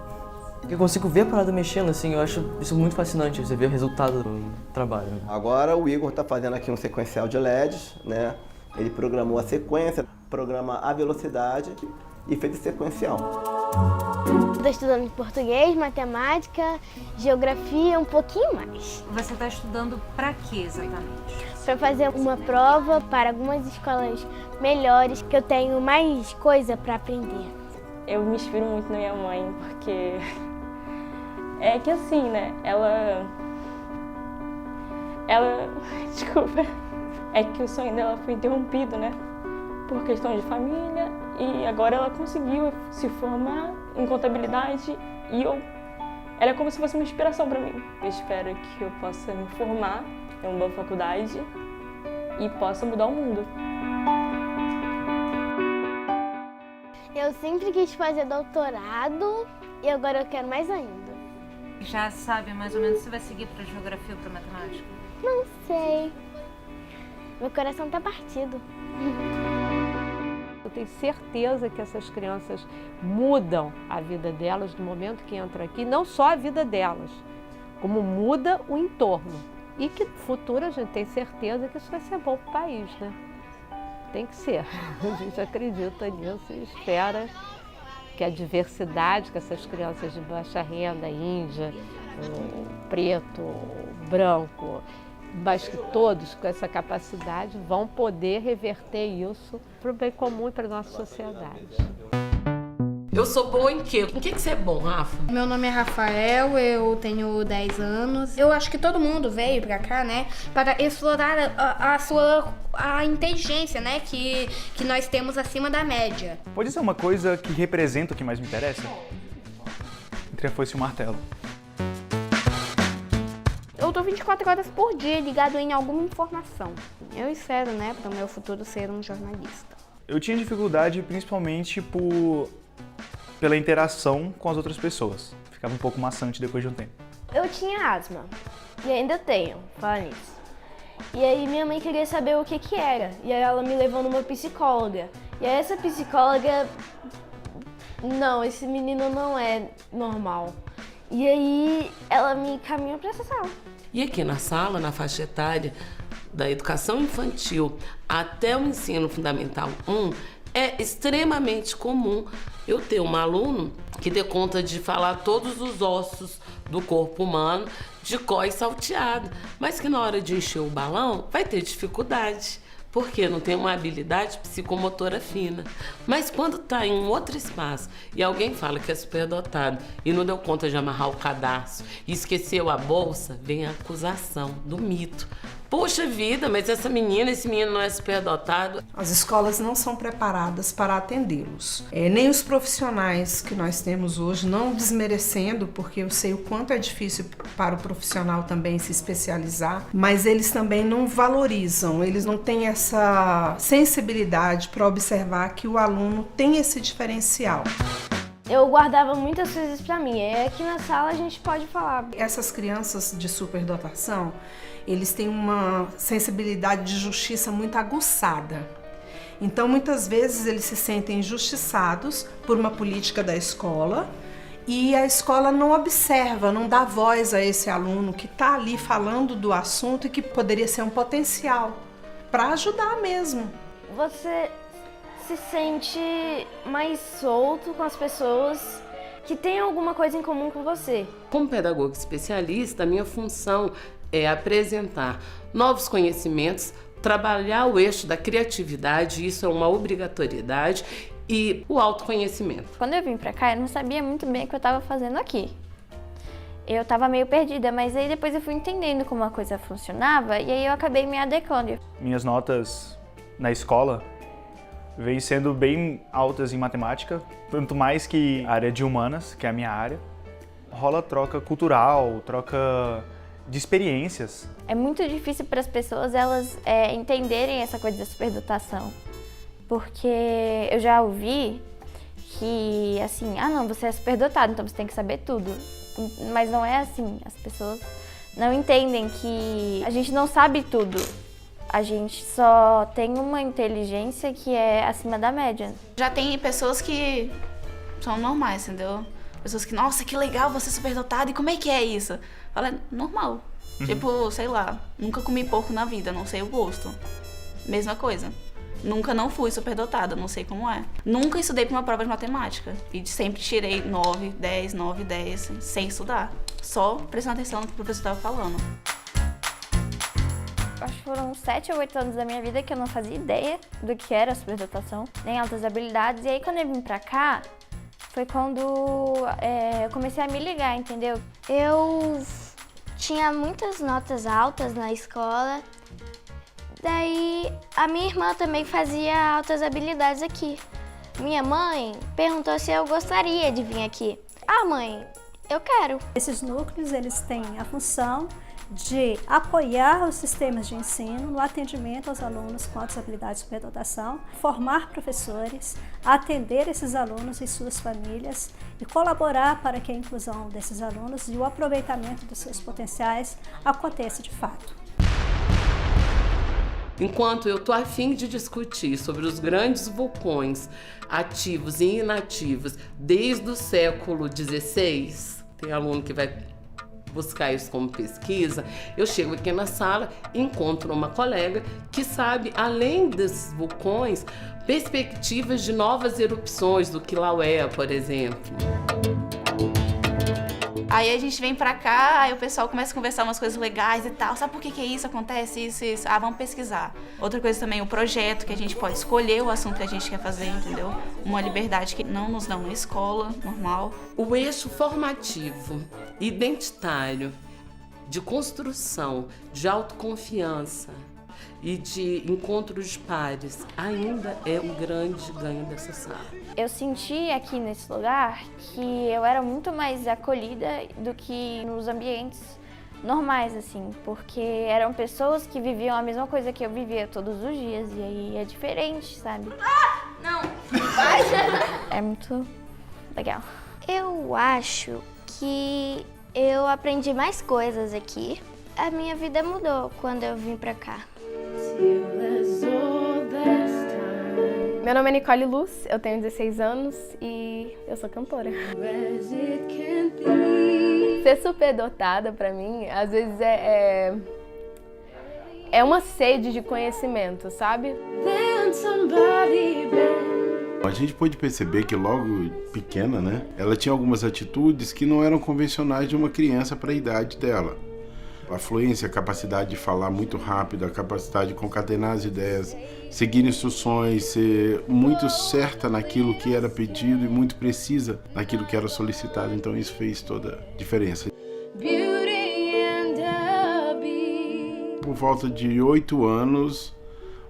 Eu consigo ver a parada mexendo, assim, eu acho isso muito fascinante, você vê o resultado do trabalho. Agora o Igor está fazendo aqui um sequencial de LEDs, né? Ele programou a sequência, programa a velocidade e fez o sequencial. Estou estudando português, matemática, geografia, um pouquinho mais. Você está estudando para quê exatamente? Para fazer uma prova para algumas escolas melhores, que eu tenho mais coisa para aprender. Eu me inspiro muito na minha mãe, porque é que assim, né, ela... Desculpa. É que o sonho dela foi interrompido, né? Por questão de família, e agora ela conseguiu se formar em contabilidade e ela é como se fosse uma inspiração para mim. Eu espero que eu possa me formar em uma boa faculdade e possa mudar o mundo. Eu sempre quis fazer doutorado e agora eu quero mais ainda. Já sabe mais ou menos se vai seguir para geografia ou para matemática? Não sei. Meu coração tá partido. Eu tenho certeza que essas crianças mudam a vida delas no momento que entram aqui, não só a vida delas, como muda o entorno. E que no futuro a gente tem certeza que isso vai ser bom para o país, né? Tem que ser. A gente acredita nisso e espera que a diversidade que essas crianças de baixa renda, índia, preto, branco, mas que todos com essa capacidade vão poder reverter isso para o bem comum e para a nossa sociedade. Eu sou boa em quê? Em que você é bom, Rafa? Meu nome é Rafael, eu tenho 10 anos. Eu acho que todo mundo veio pra cá, né, para explorar a inteligência, né, que nós temos acima da média. Pode ser uma coisa que representa o que mais me interessa? Entre a foice e o martelo. Eu tô 24 horas por dia ligado em alguma informação. Eu espero, né, para o meu futuro ser um jornalista. Eu tinha dificuldade principalmente pela interação com as outras pessoas. Ficava um pouco maçante depois de um tempo. Eu tinha asma, e ainda tenho, fala nisso. E aí minha mãe queria saber o que que era, e aí ela me levou numa psicóloga. E aí essa psicóloga, não, esse menino não é normal. E aí ela me encaminhou para essa sala. E aqui na sala, na faixa etária da educação infantil até o ensino fundamental 1, é extremamente comum eu ter um aluno que dê conta de falar todos os ossos do corpo humano de cor e salteado, mas que na hora de encher o balão vai ter dificuldade, porque não tem uma habilidade psicomotora fina. Mas quando está em um outro espaço e alguém fala que é superdotado e não deu conta de amarrar o cadarço e esqueceu a bolsa, vem a acusação do mito. Poxa vida, mas esse menino não é superdotado. As escolas não são preparadas para atendê-los. Nem os profissionais que nós temos hoje, não desmerecendo, porque eu sei o quanto é difícil para o profissional também se especializar, mas eles também não valorizam, eles não têm essa sensibilidade para observar que o aluno tem esse diferencial. Eu guardava muitas coisas para mim, e aqui na sala a gente pode falar. Essas crianças de superdotação, eles têm uma sensibilidade de justiça muito aguçada. Então, muitas vezes, eles se sentem injustiçados por uma política da escola e a escola não observa, não dá voz a esse aluno que está ali falando do assunto e que poderia ser um potencial para ajudar mesmo. Você se sente mais solto com as pessoas que têm alguma coisa em comum com você. Como pedagogo especialista, a minha função é apresentar novos conhecimentos, trabalhar o eixo da criatividade, isso é uma obrigatoriedade, e o autoconhecimento. Quando eu vim pra cá, eu não sabia muito bem o que eu estava fazendo aqui. Eu estava meio perdida, mas aí depois eu fui entendendo como a coisa funcionava e aí eu acabei me adequando. Minhas notas na escola veio sendo bem altas em matemática, tanto mais que a área de humanas, que é a minha área. Rola troca cultural, troca de experiências. É muito difícil para as pessoas elas entenderem essa coisa da superdotação, porque eu já ouvi que assim, não, você é superdotado, então você tem que saber tudo. Mas não é assim, as pessoas não entendem que a gente não sabe tudo. A gente só tem uma inteligência que é acima da média. Já tem pessoas que são normais, entendeu? Pessoas que, nossa, que legal você é superdotado, e como é que é isso? Fala, normal. Tipo, sei lá, nunca comi porco na vida, não sei o gosto. Mesma coisa. Nunca não fui superdotada, não sei como é. Nunca estudei para uma prova de matemática. E sempre tirei 9, 10, 9, 10, sem estudar. Só prestando atenção no que o professor estava falando. Acho que foram 7 ou 8 anos da minha vida que eu não fazia ideia do que era superdotação, nem altas habilidades. E aí quando eu vim pra cá, foi quando eu comecei a me ligar, entendeu? Eu tinha muitas notas altas na escola. Daí a minha irmã também fazia altas habilidades aqui. Minha mãe perguntou se eu gostaria de vir aqui. Mãe, eu quero. Esses núcleos, eles têm a função de apoiar os sistemas de ensino no atendimento aos alunos com altas habilidades de superdotação, formar professores, atender esses alunos e suas famílias e colaborar para que a inclusão desses alunos e o aproveitamento dos seus potenciais aconteça de fato. Enquanto eu estou a fim de discutir sobre os grandes vulcões ativos e inativos desde o século XVI, tem aluno que vai buscar isso como pesquisa, eu chego aqui na sala e encontro uma colega que sabe, além desses vulcões, perspectivas de novas erupções do Kilauea, por exemplo. Aí a gente vem pra cá, aí o pessoal começa a conversar umas coisas legais e tal. Sabe por que é isso? Acontece isso, isso. Vamos pesquisar. Outra coisa também, o projeto, que a gente pode escolher o assunto que a gente quer fazer, entendeu? Uma liberdade que não nos dão na escola, normal. O eixo formativo, identitário, de construção, de autoconfiança e de encontros de pares, ainda é um grande ganho dessa sala. Eu senti aqui nesse lugar que eu era muito mais acolhida do que nos ambientes normais, assim, porque eram pessoas que viviam a mesma coisa que eu vivia todos os dias, e aí é diferente, sabe? Não! É muito legal. Eu acho que Eu aprendi mais coisas aqui. A minha vida mudou quando eu vim pra cá. Meu nome é Nicole Luz, eu tenho 16 anos e eu sou cantora. Ser superdotada pra mim, às vezes é uma sede de conhecimento, sabe? A gente pôde perceber que logo pequena, né, ela tinha algumas atitudes que não eram convencionais de uma criança para a idade dela. A fluência, a capacidade de falar muito rápido, a capacidade de concatenar as ideias, seguir instruções, ser muito certa naquilo que era pedido e muito precisa naquilo que era solicitado. Então isso fez toda a diferença. Por volta de 8 anos,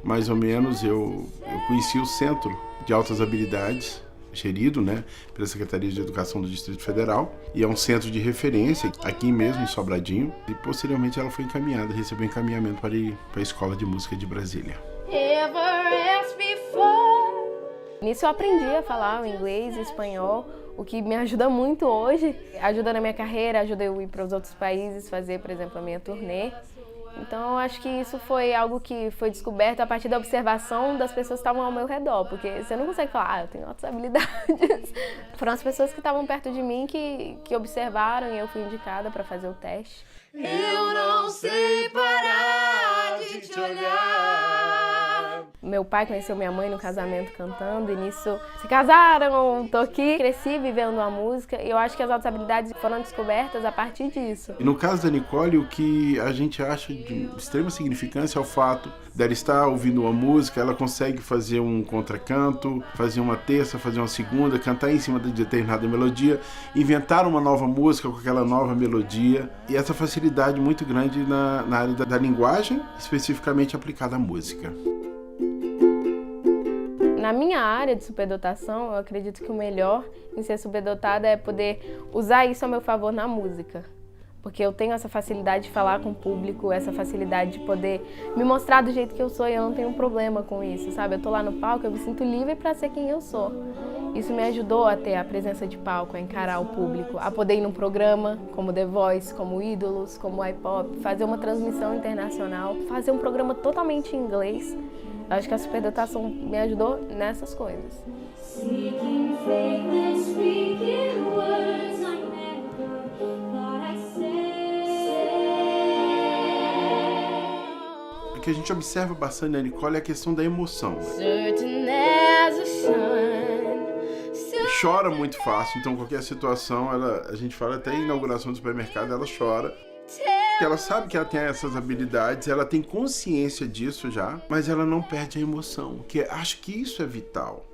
mais ou menos, eu conheci o Centro de Altas Habilidades, gerido, né, pela Secretaria de Educação do Distrito Federal, e é um centro de referência aqui mesmo em Sobradinho, e posteriormente ela foi encaminhada, recebeu encaminhamento para ir para a Escola de Música de Brasília. Nisso eu aprendi a falar o inglês e o espanhol, o que me ajuda muito hoje, ajuda na minha carreira, ajuda eu ir para os outros países, fazer, por exemplo, a minha turnê. Então, eu acho que isso foi algo que foi descoberto a partir da observação das pessoas que estavam ao meu redor, porque você não consegue falar, eu tenho outras habilidades. Foram as pessoas que estavam perto de mim que observaram e eu fui indicada para fazer o teste. Eu não sei parar de te olhar. Meu pai conheceu minha mãe no casamento cantando e nisso se casaram, tô aqui, cresci vivendo a música e eu acho que as outras habilidades foram descobertas a partir disso. E no caso da Nicole, o que a gente acha de extrema significância é o fato dela estar ouvindo uma música, ela consegue fazer um contracanto, fazer uma terça, fazer uma segunda, cantar em cima de determinada melodia, inventar uma nova música com aquela nova melodia e essa facilidade muito grande na área da linguagem, especificamente aplicada à música. Na minha área de superdotação, eu acredito que o melhor em ser superdotada é poder usar isso a meu favor na música. Porque eu tenho essa facilidade de falar com o público, essa facilidade de poder me mostrar do jeito que eu sou e eu não tenho um problema com isso, sabe? Eu tô lá no palco, eu me sinto livre para ser quem eu sou. Isso me ajudou a ter a presença de palco, a encarar o público, a poder ir num programa como The Voice, como Ídolos, como iPop, fazer uma transmissão internacional, fazer um programa totalmente em inglês. Eu acho que a superdotação me ajudou nessas coisas. O que a gente observa bastante na Nicole é a questão da emoção. Chora muito fácil, então qualquer situação, a gente fala até em inauguração do supermercado, ela chora. Ela sabe que ela tem essas habilidades, ela tem consciência disso já, mas ela não perde a emoção, que acho que isso é vital.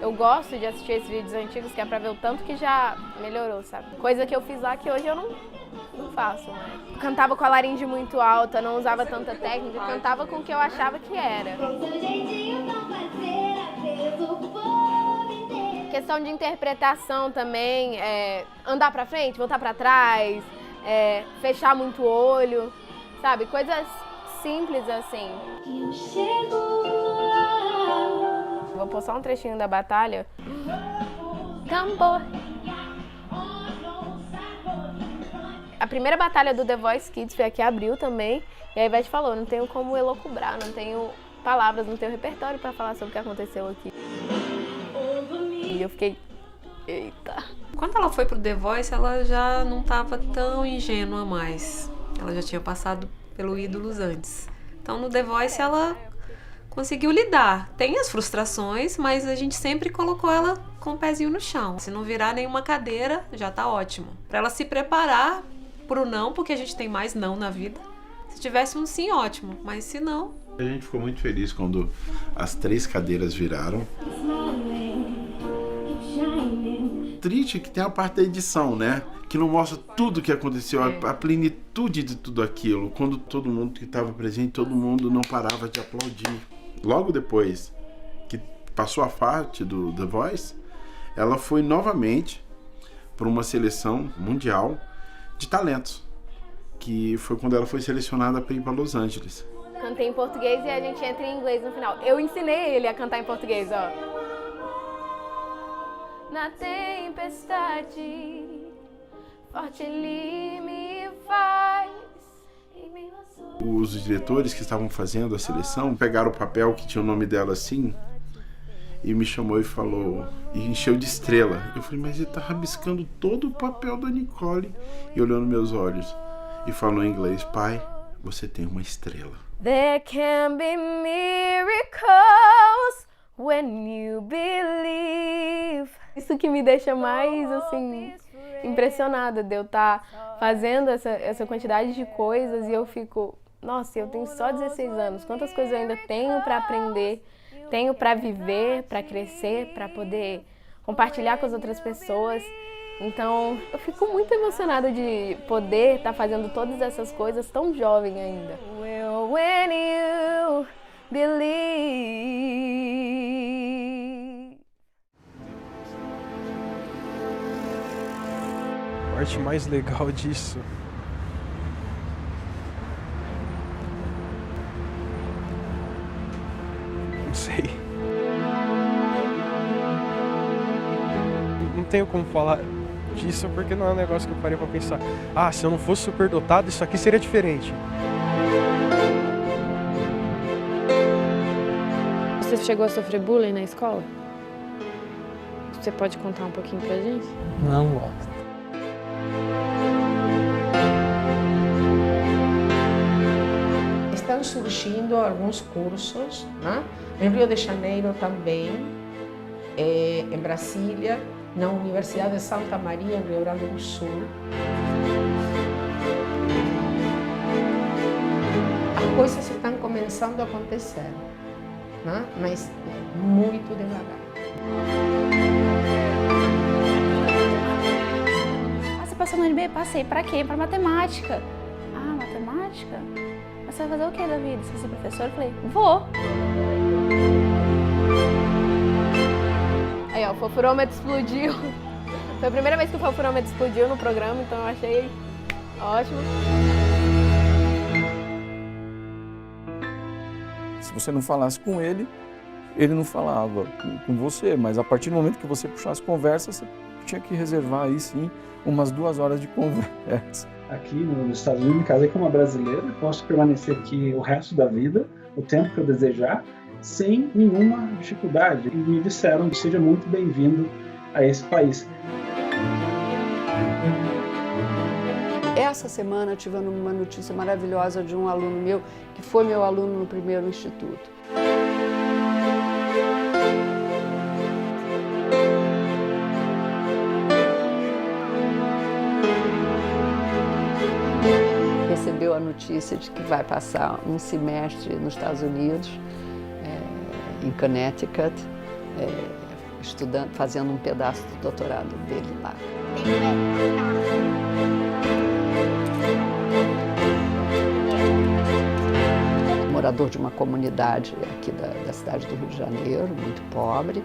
Eu gosto de assistir esses vídeos antigos que é pra ver o tanto que já melhorou, sabe? Coisa que eu fiz lá que hoje eu não faço mais. Eu cantava com a laringe muito alta, não usava tanta técnica, eu cantava com o que eu achava que era. Questão de interpretação também, andar pra frente, voltar pra trás, fechar muito o olho, sabe? Coisas simples assim. Vou postar um trechinho da batalha. Tambor. A primeira batalha do The Voice Kids foi aqui em abril também. E a Ivete falou, não tenho como elocubrar, não tenho palavras, não tenho repertório pra falar sobre o que aconteceu aqui. E eu fiquei, eita. Quando ela foi pro The Voice, ela já não estava tão ingênua mais. Ela já tinha passado pelo Ídolos antes. Então no The Voice ela conseguiu lidar. Tem as frustrações, mas a gente sempre colocou ela com o pezinho no chão. Se não virar nenhuma cadeira, já tá ótimo. Pra ela se preparar pro não, porque a gente tem mais não na vida. Se tivesse um sim, ótimo. Mas se não... A gente ficou muito feliz quando as 3 cadeiras viraram. Triste que tem a parte da edição, né? Que não mostra tudo o que aconteceu, a plenitude de tudo aquilo. Quando todo mundo que estava presente, todo mundo não parava de aplaudir. Logo depois que passou a parte do The Voice, ela foi novamente para uma seleção mundial de talentos, que foi quando ela foi selecionada para ir para Los Angeles. cantei em português e a gente entra em inglês no final. Eu ensinei ele a cantar em português, ó. Na tempestade, forte ele me faz. Os diretores que estavam fazendo a seleção pegaram o papel que tinha o nome dela assim e me chamou e falou, e encheu de estrela. Eu falei, mas ele tá rabiscando todo o papel da Nicole. E olhando meus olhos e falou em inglês, pai, você tem uma estrela. There can be miracles when you believe. Isso que me deixa mais, assim, impressionada de eu estar fazendo essa quantidade de coisas e eu fico, nossa, eu tenho só 16 anos, quantas coisas eu ainda tenho para aprender, tenho para viver, para crescer, para poder compartilhar com as outras pessoas. Então, eu fico muito emocionada de poder estar fazendo todas essas coisas tão jovem ainda. Well, when you believe. A parte mais legal disso não sei. Não tenho como falar disso porque não é um negócio que eu parei pra pensar. Ah, se eu não fosse superdotado, isso aqui seria diferente. Você chegou a sofrer bullying na escola? Você pode contar um pouquinho pra gente? Não gosto. Estão surgindo alguns cursos, né? Em Rio de Janeiro também, em Brasília, na Universidade de Santa Maria, em Rio Grande do Sul. As coisas estão começando a acontecer, né? Mas muito devagar. Ah, você passou no NB? Passei. Pra quê? Pra matemática. Ah, matemática? Mas você vai fazer o quê da vida? Você vai ser professor? Eu falei, vou. Aí, ó, o fofurômetro explodiu. Foi a primeira vez que o fofurômetro explodiu no programa, então eu achei ótimo. Se você não falasse com ele, ele não falava com você, mas a partir do momento que você puxasse conversa, você tinha que reservar aí sim umas 2 horas de conversa. Aqui nos Estados Unidos, me casei com uma brasileira, posso permanecer aqui o resto da vida, o tempo que eu desejar, sem nenhuma dificuldade. E me disseram que seja muito bem-vindo a esse país. Essa semana eu tive uma notícia maravilhosa de um aluno meu, que foi meu aluno no primeiro instituto. Recebeu a notícia de que vai passar um semestre nos Estados Unidos, em Connecticut, estudando, fazendo um pedaço do doutorado dele lá. Morador de uma comunidade aqui da cidade do Rio de Janeiro, muito pobre.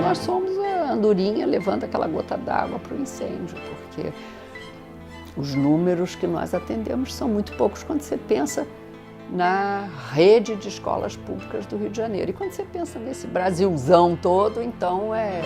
Nós somos a andorinha levando aquela gota d'água para o incêndio, porque os números que nós atendemos são muito poucos quando você pensa na rede de escolas públicas do Rio de Janeiro. E quando você pensa nesse Brasilzão todo, então é